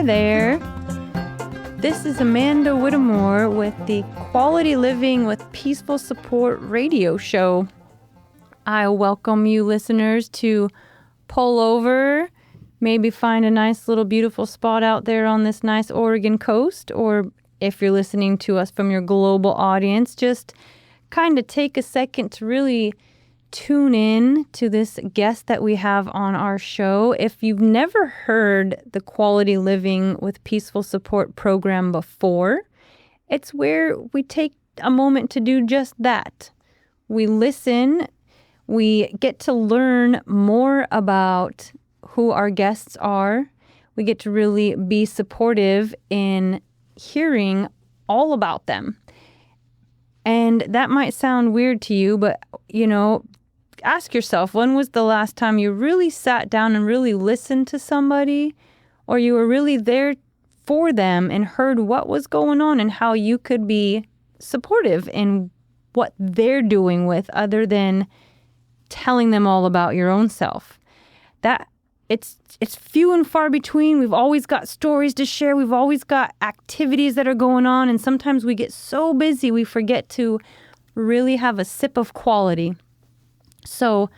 there. This is Amanda Whittemore with the Quality Living with Peaceful Support radio show. I welcome you listeners to pull over, maybe find a nice little beautiful spot out there on this nice Oregon coast, or if you're listening to us from your global audience, just kind of take a second to really tune in to this guest that we have on our show. If you've never heard the Quality Living with Peaceful Support program before, it's where we take a moment to do just that. We listen, we get to learn more about who our guests are. We get to really be supportive in hearing all about them. And that might sound weird to you, but, ask yourself, when was the last time you really sat down and really listened to somebody, or you were really there for them and heard what was going on and how you could be supportive in what they're doing with, other than telling them all about your own self? That it's few and far between. We've always got stories to share. We've always got activities that are going on. And sometimes we get so busy, we forget to really have a sip of quality. So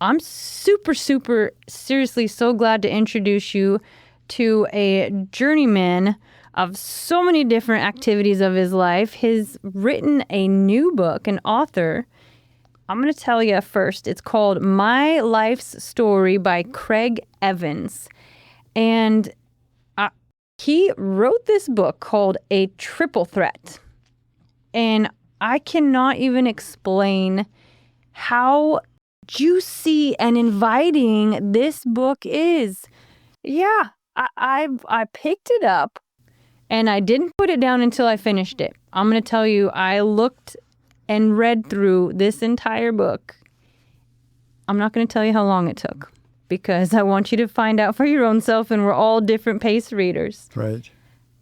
I'm super, super seriously so glad to introduce you to a journeyman of so many different activities of his life. He's written a new book, an author. I'm going to tell you first. It's called My Life's Story by Craig Evans. And he wrote this book called A Triple Threat. And I cannot even explain how juicy and inviting this book is. Yeah, I picked it up and I didn't put it down until I finished it. I'm going to tell you, I looked and read through this entire book. I'm not going to tell you how long it took because I want you to find out for your own self, and we're all different pace readers. Right.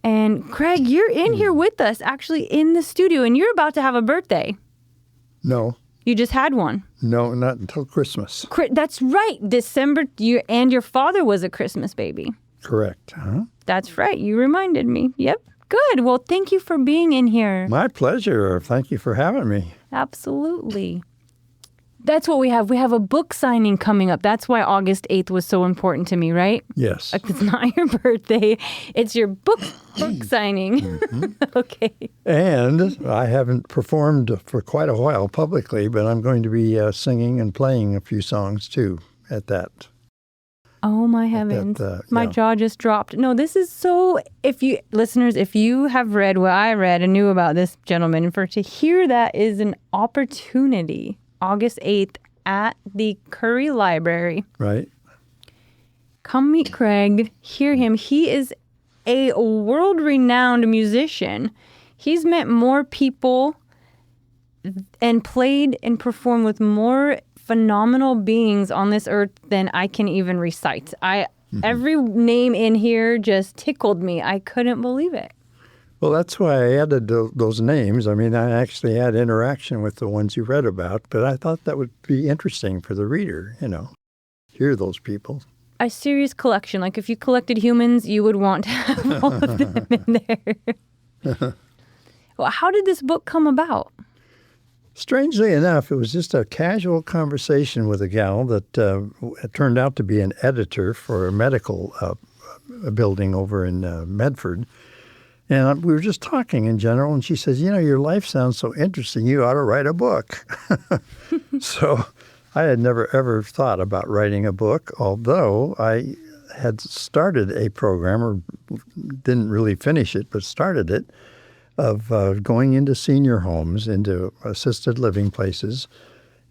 And Craig, you're in here with us, actually in the studio, and you're about to have a birthday. No. You just had one. No, not until Christmas. That's right. December, and your father was a Christmas baby. Correct. Huh? That's right. You reminded me. Yep. Good. Well, thank you for being in here. My pleasure. Thank you for having me. Absolutely. That's what we have. We have a book signing coming up. That's why August 8th was so important to me, right? Yes. It's not your birthday. It's your book signing. Mm-hmm. Okay. And I haven't performed for quite a while publicly, but I'm going to be singing and playing a few songs, too, at that. Oh, my heavens. My jaw just dropped. No, this is so, listeners, if you have read what I read and knew about this gentleman, to hear that is an opportunity. August 8th at the Curry Library. Right. Come meet Craig, hear him. He is a world-renowned musician. He's met more people and played and performed with more phenomenal beings on this earth than I can even recite. Every name in here just tickled me. I couldn't believe it. Well, that's why I added those names. I mean, I actually had interaction with the ones you read about, but I thought that would be interesting for the reader, hear those people. A serious collection. Like if you collected humans, you would want to have all of them in there. Well, how did this book come about? Strangely enough, it was just a casual conversation with a gal that turned out to be an editor for a medical building over in Medford. And we were just talking in general, and she says, your life sounds so interesting, you ought to write a book. So I had never, ever thought about writing a book, although I had started a program, or didn't really finish it, but started it, of going into senior homes, into assisted living places,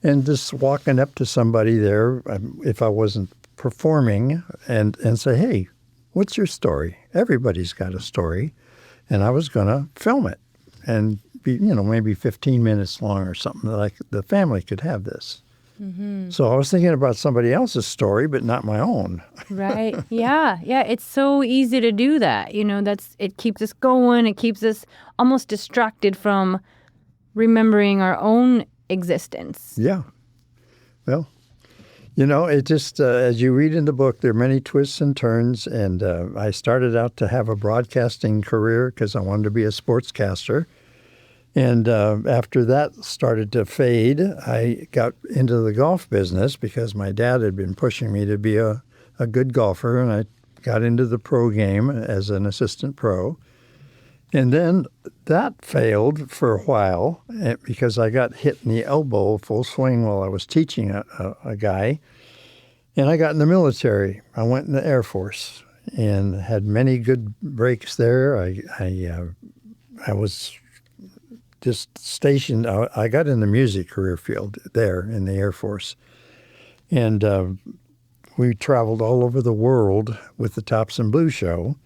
and just walking up to somebody there, if I wasn't performing, and say, hey, what's your story? Everybody's got a story. And I was going to film it and be, maybe 15 minutes long or something, like the family could have this. Mm-hmm. So I was thinking about somebody else's story, but not my own. Right. Yeah. Yeah. It's so easy to do that. It keeps us going. It keeps us almost distracted from remembering our own existence. Yeah. Well, It just, as you read in the book, there are many twists and turns. And I started out to have a broadcasting career because I wanted to be a sportscaster. And after that started to fade, I got into the golf business because my dad had been pushing me to be a good golfer. And I got into the pro game as an assistant pro. And then that failed for a while because I got hit in the elbow full swing while I was teaching a guy. And I got in the military. I went in the Air Force and had many good breaks there. I was just stationed. I got in the music career field there in the Air Force. And we traveled all over the world with the Thompson Blues Show.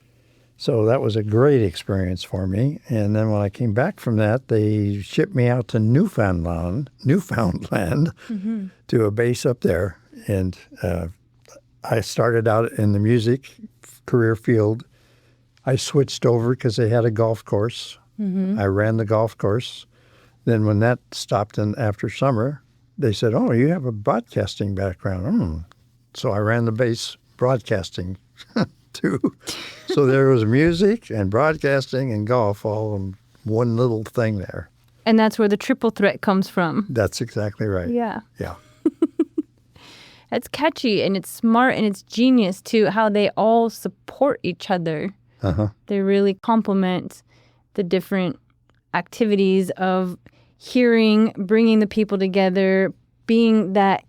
So that was a great experience for me. And then when I came back from that, they shipped me out to Newfoundland to a base up there. And I started out in the music career field. I switched over because they had a golf course. I ran the golf course. Then when that stopped after summer, they said, "Oh, you have a broadcasting background." So I ran the base broadcasting too. So there was music and broadcasting and golf all in one little thing there. And that's where the triple threat comes from. That's exactly right. Yeah. Yeah. It's catchy and it's smart and it's genius too, how they all support each other. They really complement the different activities of hearing, bringing the people together, being that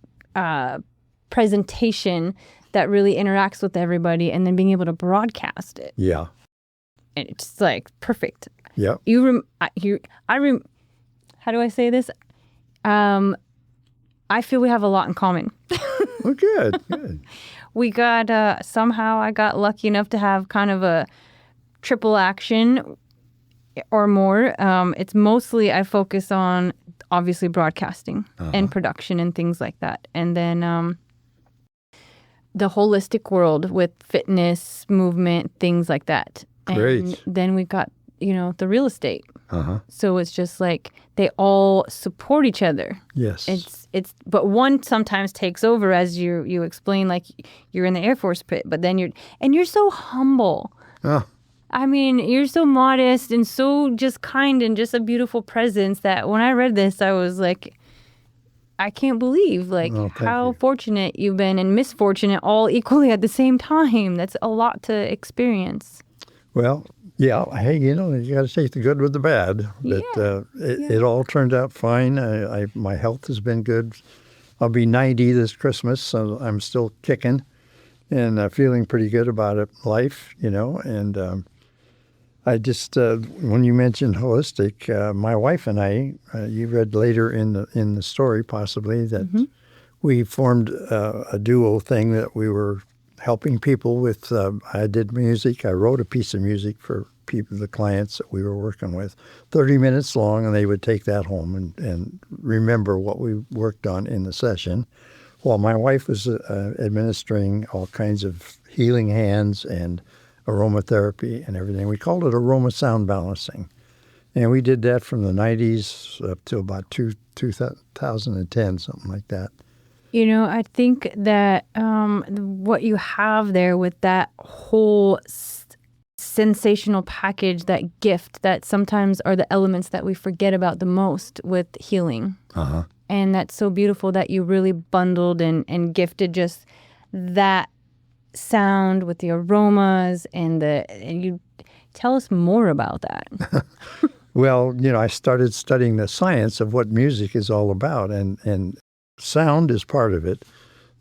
presentation that really interacts with everybody, and then being able to broadcast it. Yeah. And it's just like perfect. Yeah. How do I say this? I feel we have a lot in common. Well, good. We got, somehow I got lucky enough to have kind of a triple action or more. It's mostly I focus on obviously broadcasting and production and things like that. And then the holistic world with fitness, movement, things like that. Great. And then we got, the real estate. So it's just like they all support each other. Yes. But one sometimes takes over, as you explain, like you're in the Air Force pit, but then you're so humble. Oh. I mean, you're so modest and so just kind and just a beautiful presence that when I read this, I was like, I can't believe how fortunate you've been and misfortunate all equally at the same time. That's a lot to experience. Well, yeah. Hey, you got to take the good with the bad. But it all turned out fine. My health has been good. I'll be 90 this Christmas, so I'm still kicking and feeling pretty good about life, And I just, when you mentioned holistic, my wife and I, you read later in the story possibly that we formed a duo thing that we were helping people with. I did music. I wrote a piece of music for the clients that we were working with, 30 minutes long, and they would take that home and remember what we worked on in the session, while my wife was administering all kinds of healing hands and aromatherapy and everything. We called it aroma sound balancing. And we did that from the 90s up to about 2010, something like that. I think that what you have there with that whole sensational package, that gift, that sometimes are the elements that we forget about the most with healing. And that's so beautiful that you really bundled and gifted just that sound with the aromas and you tell us more about that. Well, I started studying the science of what music is all about, and sound is part of it.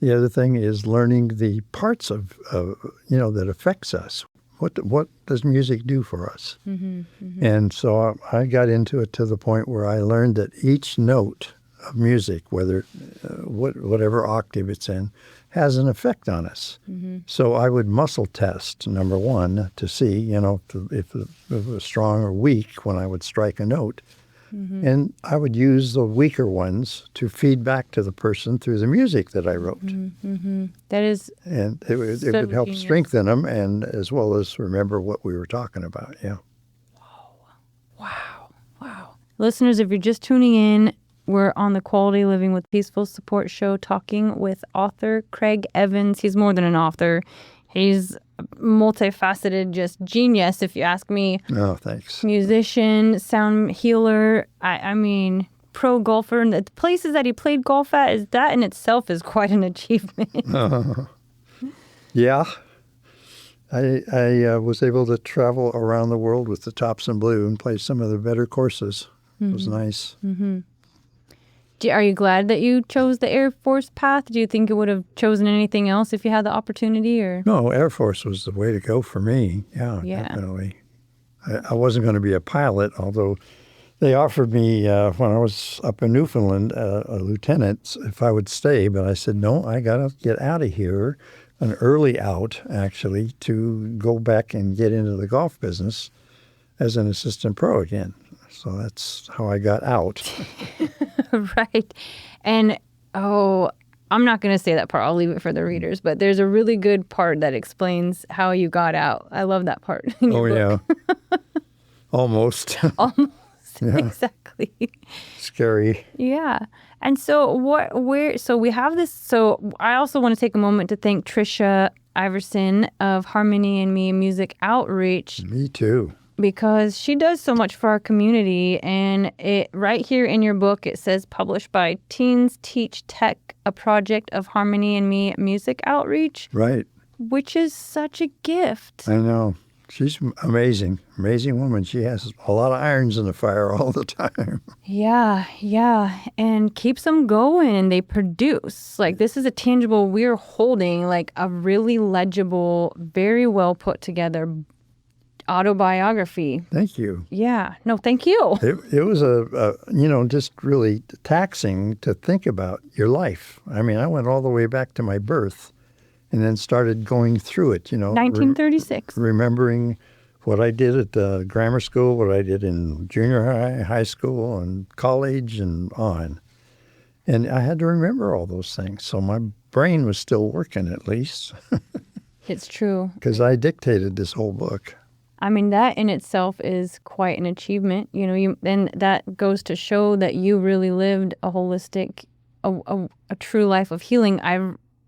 The other thing is learning the parts of that affects us. What does music do for us? And so I got into it to the point where I learned that each note of music, whether whatever octave it's in, has an effect on us. So I would muscle test, number one, to see, if it was strong or weak when I would strike a note. And I would use the weaker ones to feed back to the person through the music that I wrote. That is And it would help strengthen them, and as well as remember what we were talking about. Yeah. Wow. Listeners, if you're just tuning in, We're on the Quality Living with Peaceful Support show talking with author Craig Evans. He's more than an author. He's a multifaceted, just genius, if you ask me. Oh, thanks. Musician, sound healer. I mean, pro golfer. And the places that he played golf at, is that in itself is quite an achievement. Yeah. I was able to travel around the world with the Thompson Blue and play some of the better courses. It was nice. Are you glad that you chose the Air Force path? Do you think you would have chosen anything else if you had the opportunity? Or No, Air Force was the way to go for me. Yeah. Definitely. I wasn't going to be a pilot, although they offered me, when I was up in Newfoundland, a lieutenant, if I would stay. But I said, no, I got to get out of here, an early out, actually, to go back and get into the golf business as an assistant pro again. So that's how I got out. Right. And, I'm not going to say that part. I'll leave it for the readers. But there's a really good part that explains how you got out. I love that part in your book. Yeah. Almost. Almost. Yeah. Exactly. Scary. Yeah. And so so we have this. So I also want to take a moment to thank Trisha Iverson of Harmony and Me Music Outreach. Me too. Because she does so much for our community. And it right here in your book, it says published by Teens Teach Tech, a project of Harmony and Me Music Outreach. Right. Which is such a gift. I know. She's amazing. Amazing woman. She has a lot of irons in the fire all the time. Yeah. And keeps them going, and they produce. Like, this is a tangible, we're holding like a really legible, very well put together autobiography. Thank you. Yeah. No, thank you. It was just really taxing to think about your life. I mean, I went all the way back to my birth and then started going through it, 1936. Remembering what I did at the grammar school, what I did in junior high, high school, and college, and on. And I had to remember all those things. So my brain was still working, at least. It's true. Because I dictated this whole book. I mean, that in itself is quite an achievement. And that goes to show that you really lived a holistic, a true life of healing.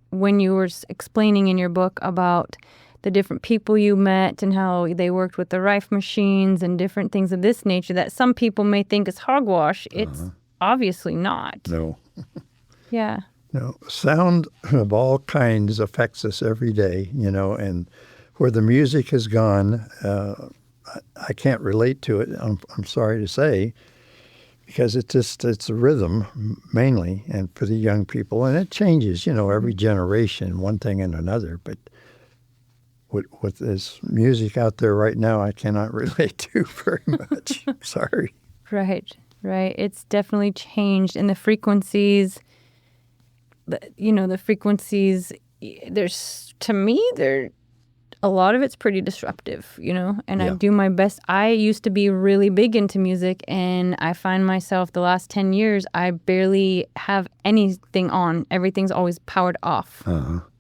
When you were explaining in your book about the different people you met and how they worked with the Rife machines and different things of this nature that some people may think is hogwash, it's obviously not. No. Yeah. No. Sound of all kinds affects us every day, and where the music has gone, I can't relate to it, I'm sorry to say, because it's a rhythm mainly, and for the young people, and it changes, every generation, one thing and another. But with this music out there right now, I cannot relate to very much. Sorry. Right. It's definitely changed, and the frequencies, they're a lot of it's pretty disruptive, and yeah. I do my best. I used to be really big into music, and I find myself the last 10 years, I barely have anything on. Everything's always powered off,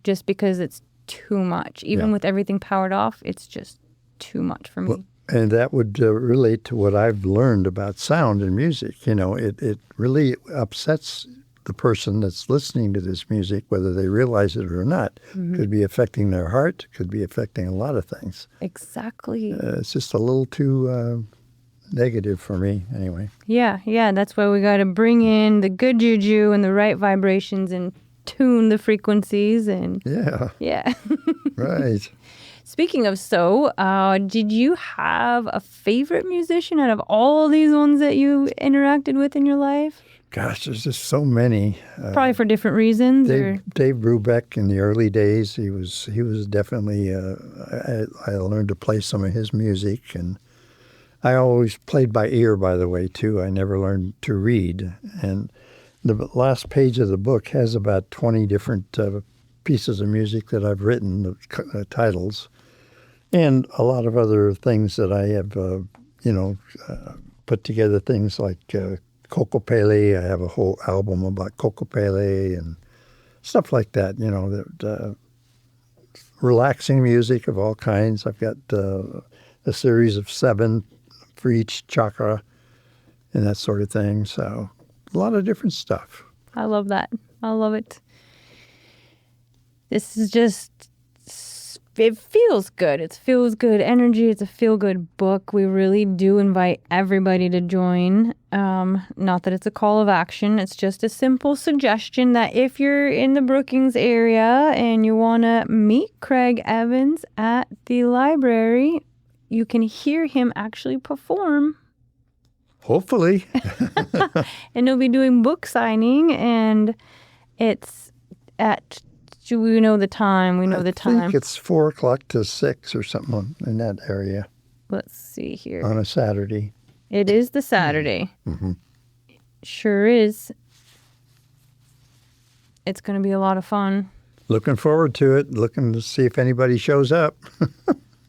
just because it's too much. Even with everything powered off, it's just too much for me. Well, and that would relate to what I've learned about sound and music. It really upsets the person that's listening to this music, whether they realize it or not. Could be affecting their heart, could be affecting a lot of things. Exactly. It's just a little too negative for me, anyway. Yeah. That's why we got to bring in the good juju and the right vibrations and tune the frequencies. And yeah. Right. Speaking of did you have a favorite musician out of all these ones that you interacted with in your life? Gosh, there's just so many. Probably for different reasons. Dave Brubeck in the early days, he was definitely. I learned to play some of his music, and I always played by ear. By the way, too, I never learned to read. And the last page of the book has about 20 different pieces of music that I've written, the titles, and a lot of other things that I have, put together. Things like Kokopele. I have a whole album about Kokopele and stuff like that, relaxing music of all kinds. I've got a series of 7 for each chakra and that sort of thing. So a lot of different stuff. I love that. I love it. This is just, it feels good. It feels good energy. It's a feel-good book. We really do invite everybody to join. Not that it's a call of action. It's just a simple suggestion that if you're in the Brookings area and you want to meet Craig Evans at the library, you can hear him actually perform. Hopefully. And he'll be doing book signing, and it's at... Do we know the time? We know the time. I think it's 4 o'clock to 6 or something in that area. Let's see here. On a Saturday. It is the Saturday. Mm-hmm. Sure is. It's going to be a lot of fun. Looking forward to it. Looking to see if anybody shows up.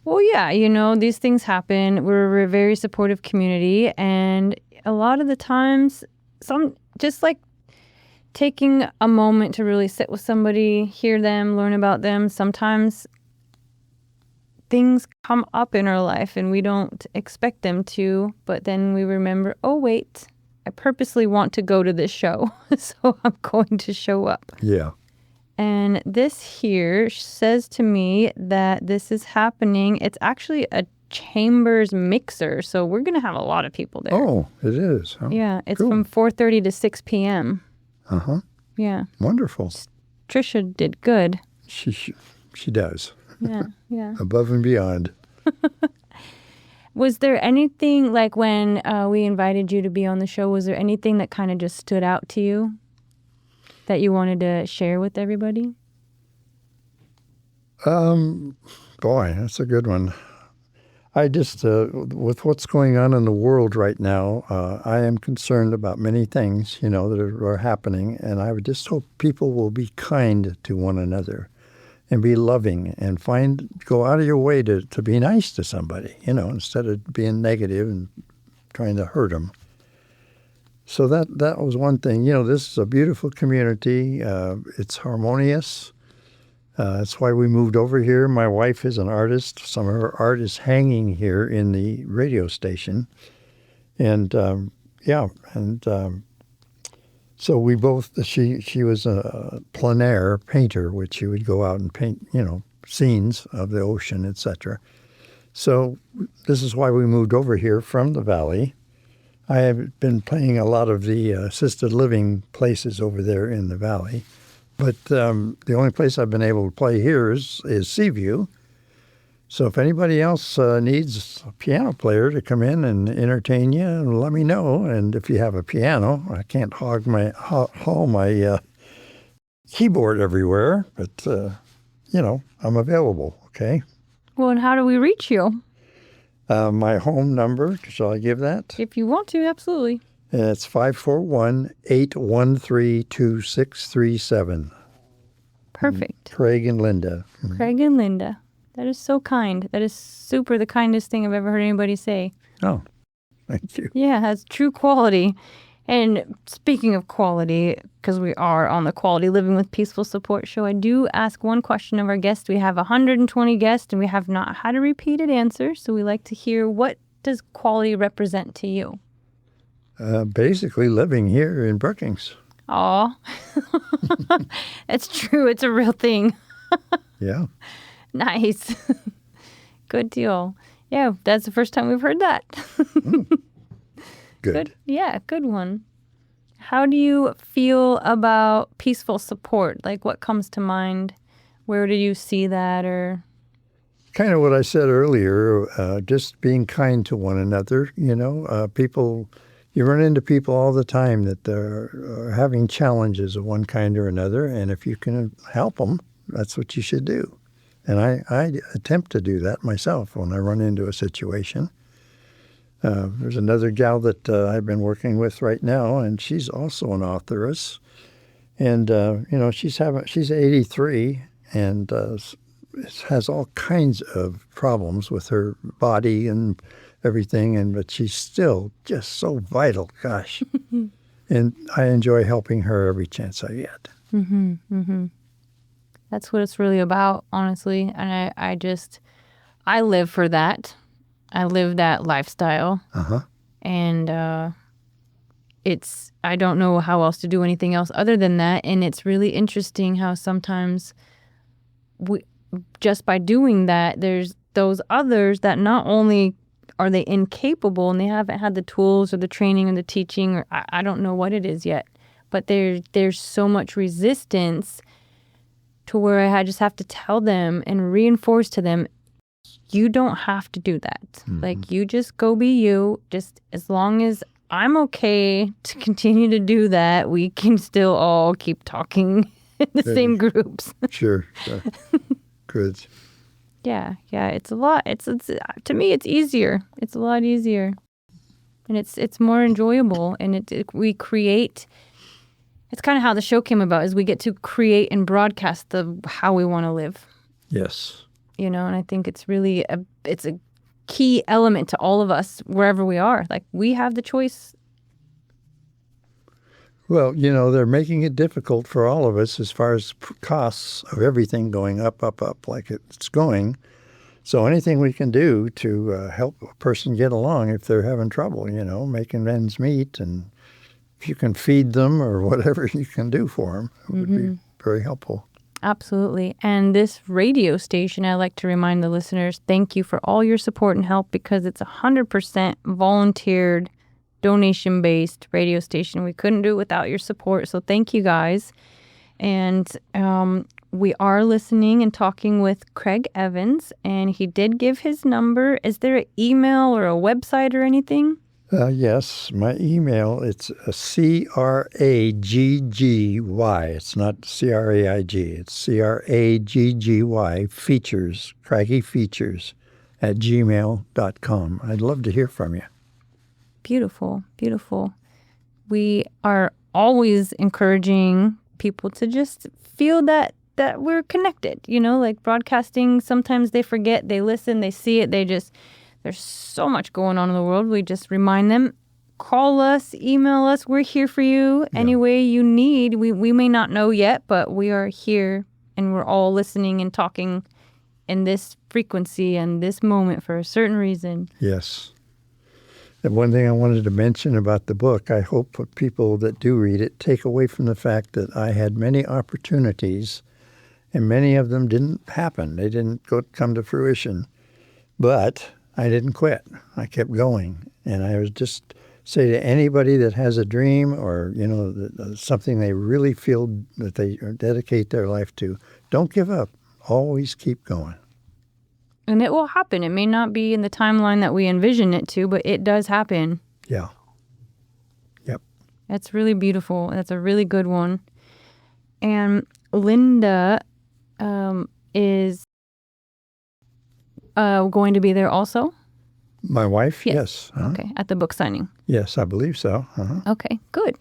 Well, yeah, these things happen. We're a very supportive community, and a lot of the times, just like taking a moment to really sit with somebody, hear them, learn about them. Sometimes things come up in our life and we don't expect them to, but then we remember, oh, wait, I purposely want to go to this show, so I'm going to show up. Yeah. And this here says to me that this is happening. It's actually a Chambers mixer, so we're going to have a lot of people there. Oh, it is. Huh? Yeah, it's cool. from 4:30 to 6 p.m. Uh-huh. Yeah. Wonderful. Trisha did good. She does. Yeah. Above and beyond. Was there anything, like when we invited you to be on the show, was there anything that kind of just stood out to you that you wanted to share with everybody? Boy, that's a good one. I just, with what's going on in the world right now, I am concerned about many things, that are happening. And I would just hope people will be kind to one another and be loving and go out of your way to be nice to somebody, instead of being negative and trying to hurt them. So that was one thing. This is a beautiful community. It's harmonious. That's why we moved over here. My wife is an artist. Some of her art is hanging here in the radio station. And, so we both, she was a plein air painter, which she would go out and paint, scenes of the ocean, etc. So this is why we moved over here from the valley. I have been playing a lot of the assisted living places over there in the valley. But the only place I've been able to play here is Seaview. So if anybody else needs a piano player to come in and entertain you, let me know. And if you have a piano, I can't haul my keyboard everywhere, but, I'm available, okay? Well, and how do we reach you? My home number, shall I give that? If you want to, absolutely. It's 541-813-2637. Perfect. Craig and Linda. Craig and Linda. That is so kind. That is super the kindest thing I've ever heard anybody say. Oh, thank you. Yeah, it has true quality. And speaking of quality, because we are on the Quality Living with Peaceful Support show, I do ask one question of our guests. We have 120 guests, and we have not had a repeated answer. So we like to hear, what does quality represent to you? Basically living here in Brookings. Aw. It's true. It's a real thing. Yeah. Nice. Good deal. Yeah, that's the first time we've heard that. Good. Yeah, good one. How do you feel about peaceful support? Like, what comes to mind? Where do you see that? Or kind of what I said earlier, just being kind to one another. People, you run into people all the time that are having challenges of one kind or another, and if you can help them, that's what you should do. And I attempt to do that myself when I run into a situation. There's another gal that I've been working with right now, and she's also an authoress. And, she's 83 and has all kinds of problems with her body and everything, but she's still just so vital, gosh. And I enjoy helping her every chance I get. Mm-hmm, mm-hmm. That's what it's really about, honestly. And I live for that. I live that lifestyle. Uh-huh. And I don't know how else to do anything else other than that. And it's really interesting how sometimes just by doing that, there's those others that not only are they incapable and they haven't had the tools or the training or the teaching, or I don't know what it is yet, but there's so much resistance to where I just have to tell them and reinforce to them, you don't have to do that. Mm-hmm. Like, you just go be you. Just as long as I'm okay to continue to do that, we can still all keep talking in the same groups. Sure. Good. Yeah. It's a lot. It's to me, it's easier. It's a lot easier, and it's more enjoyable. And we create. It's kind of how the show came about. Is we get to create and broadcast how we want to live. Yes. And I think it's really it's a key element to all of us wherever we are. Like, we have the choice. Well, they're making it difficult for all of us as far as costs of everything going up like it's going. So anything we can do to help a person get along if they're having trouble, making ends meet, and if you can feed them or whatever you can do for them, it would be very helpful. Absolutely. And this radio station, I like to remind the listeners, thank you for all your support and help, because it's 100% volunteered, donation-based radio station. We couldn't do it without your support. So thank you guys. And we are listening and talking with Craig Evans, and he did give his number. Is there an email or a website or anything? Yes, my email, it's CRAGGY. It's not CRAIG. It's CRAGGY, features, Craggy Features, @gmail.com. I'd love to hear from you. Beautiful, beautiful. We are always encouraging people to just feel that we're connected, like broadcasting. Sometimes they forget, they listen, they see it, there's so much going on in the world. We just remind them, call us, email us. We're here for you any way you need. We may not know yet, but we are here, and we're all listening and talking in this frequency and this moment for a certain reason. Yes. And one thing I wanted to mention about the book, I hope people that do read it take away from the fact that I had many opportunities, and many of them didn't happen. They didn't come to fruition. But I didn't quit. I kept going. And I would just say to anybody that has a dream or, something they really feel that they dedicate their life to, don't give up. Always keep going. And it will happen. It may not be in the timeline that we envision it to, but it does happen. Yeah. Yep. That's really beautiful. That's a really good one. And Linda is going to be there also? My wife? Yes. Okay. At the book signing? Yes, I believe so. Okay, good.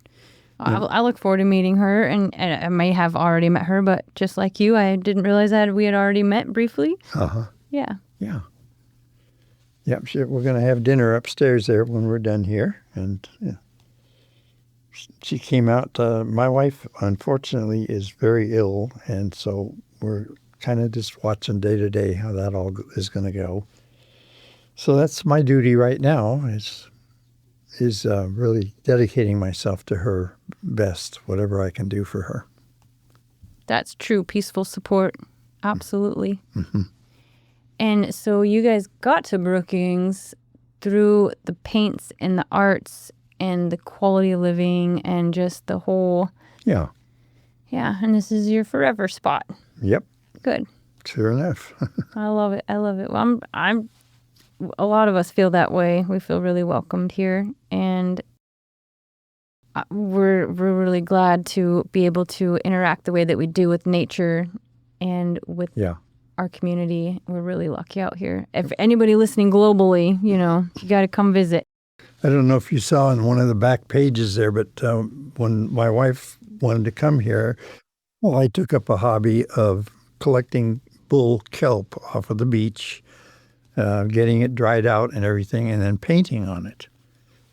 I look forward to meeting her, and I may have already met her, but just like you, I didn't realize that we had already met briefly. Uh-huh. Yeah. Yeah. Yep, sure. We're going to have dinner upstairs there when we're done here. And she came out. My wife, unfortunately, is very ill, and so we're kind of just watching day to day how that all is going to go. So that's my duty right now, is really dedicating myself to her best, whatever I can do for her. That's true peaceful support. Absolutely. Mm-hmm. And so you guys got to Brookings through the paints and the arts and the quality of living and just the whole... Yeah. Yeah, and this is your forever spot. Yep. Good. Sure enough. I love it. Well, I'm. A lot of us feel that way. We feel really welcomed here, and we're really glad to be able to interact the way that we do with nature and with our community. We're really lucky out here. If anybody listening globally, you got to come visit. I don't know if you saw in one of the back pages there, but when my wife wanted to come here, well, I took up a hobby of collecting bull kelp off of the beach, getting it dried out and everything, and then painting on it.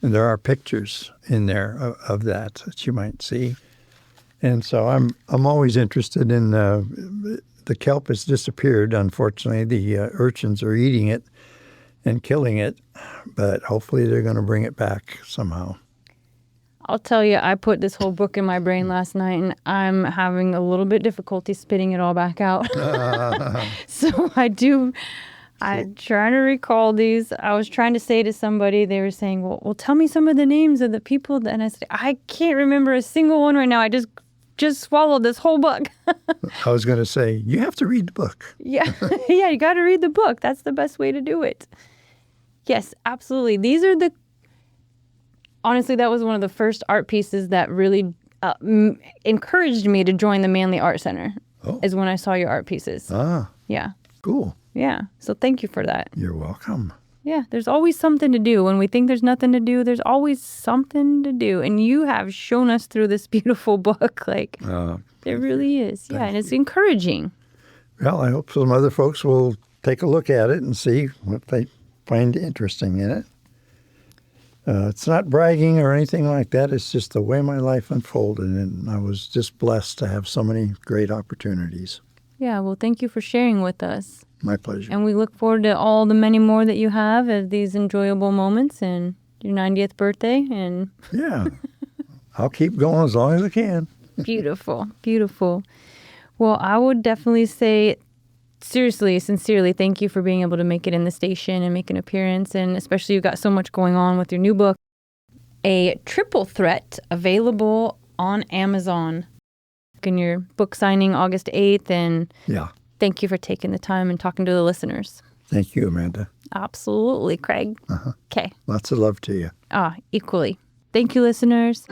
And there are pictures in there of that you might see. And so I'm always interested in the kelp has disappeared. Unfortunately, the urchins are eating it and killing it, but hopefully they're going to bring it back somehow. I'll tell you, I put this whole book in my brain last night, and I'm having a little bit difficulty spitting it all back out. So I'm trying to recall these. I was trying to say to somebody, they were saying, well, tell me some of the names of the people. And I said, I can't remember a single one right now. I just swallowed this whole book. I was going to say, you have to read the book. Yeah, yeah, you got to read the book. That's the best way to do it. Yes, absolutely. Honestly, that was one of the first art pieces that really encouraged me to join the Manly Art Center, is when I saw your art pieces. Ah, Yeah. cool. Yeah. So thank you for that. You're welcome. Yeah. There's always something to do. When we think there's nothing to do, there's always something to do. And you have shown us through this beautiful book. There really is. Yeah. And it's encouraging. Well, I hope some other folks will take a look at it and see what they find interesting in it. It's not bragging or anything like that. It's just the way my life unfolded, and I was just blessed to have so many great opportunities. Yeah, well, thank you for sharing with us. My pleasure. And we look forward to all the many more that you have as these enjoyable moments and your 90th birthday. And yeah, I'll keep going as long as I can. Beautiful, beautiful. Well, I would definitely say, seriously, sincerely, thank you for being able to make it in the station and make an appearance. And especially you've got so much going on with your new book, A Triple Threat, available on Amazon. And your book signing August 8th. And thank you for taking the time and talking to the listeners. Thank you, Amanda. Absolutely, Craig. Okay. Lots of love to you. Equally. Thank you, listeners.